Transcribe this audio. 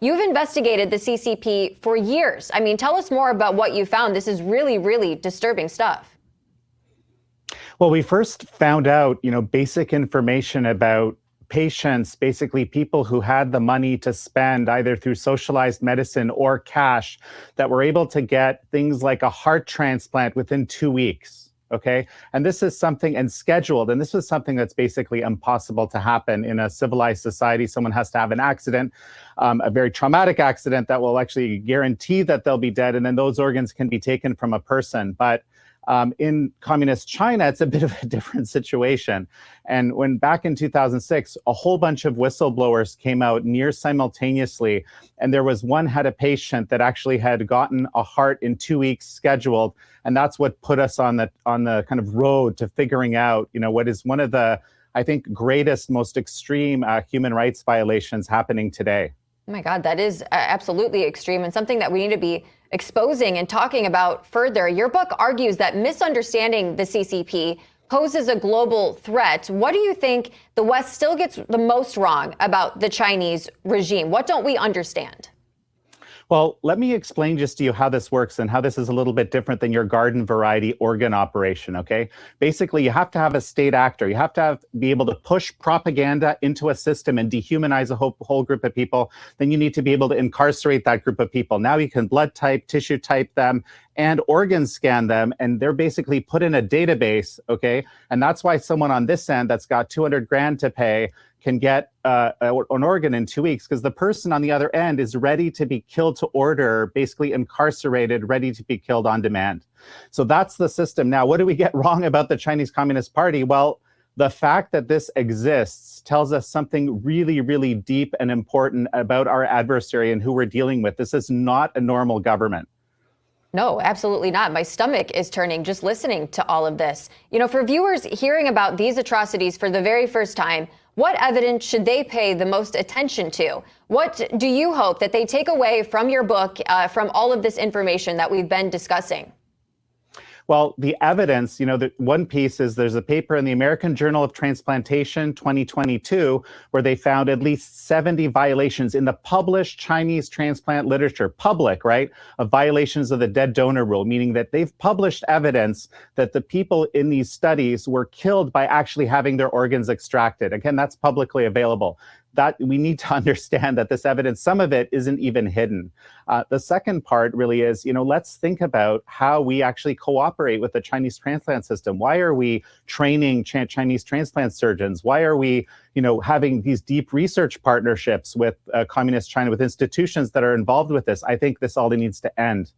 You've investigated the CCP for years. I mean, tell us more about what you found. This is really, really disturbing stuff. Well, we first found out, basic information about patients, basically people who had the money to spend either through socialized medicine or cash, that were able to get things like a heart transplant within 2 weeks. Okay. And this is something and scheduled. And this was something that's basically impossible to happen in a civilized society. Someone has to have an accident, a very traumatic accident that will actually guarantee that they'll be dead. And then those organs can be taken from a person. But in communist China, it's a bit of a different situation. And when back in 2006, a whole bunch of whistleblowers came out near simultaneously, and there was one had a patient that actually had gotten a heart in 2 weeks scheduled, and that's what put us on the kind of road to figuring out, what is one of the, I think, greatest, most extreme human rights violations happening today. Oh my God, that is absolutely extreme and something that we need to be exposing and talking about further. Your book argues that misunderstanding the CCP poses a global threat. What do you think the West still gets the most wrong about the Chinese regime? What don't we understand? Well, let me explain just to you how this works and how this is a little bit different than your garden variety organ operation, okay? Basically, you have to have a state actor. You have to be able to push propaganda into a system and dehumanize a whole group of people. Then you need to be able to incarcerate that group of people. Now you can blood type, tissue type them, and organ scan them, and they're basically put in a database, okay? And that's why someone on this end that's got 200 grand to pay can get an organ in 2 weeks, because the person on the other end is ready to be killed to order, basically incarcerated, ready to be killed on demand. So that's the system. Now, what do we get wrong about the Chinese Communist Party? Well, the fact that this exists tells us something really, really deep and important about our adversary and who we're dealing with. This is not a normal government. No, absolutely not. My stomach is turning just listening to all of this. For viewers hearing about these atrocities for the very first time, what evidence should they pay the most attention to? What do you hope that they take away from your book, from all of this information that we've been discussing? Well, the evidence, the one piece is there's a paper in the American Journal of Transplantation 2022 where they found at least 70 violations in the published Chinese transplant literature, public, right, of violations of the dead donor rule, meaning that they've published evidence that the people in these studies were killed by actually having their organs extracted. Again, that's publicly available. That we need to understand that this evidence, some of it isn't even hidden. The second part really is, let's think about how we actually cooperate with the Chinese transplant system. Why are we training Chinese transplant surgeons? Why are we, having these deep research partnerships with communist China, with institutions that are involved with this? I think this all needs to end.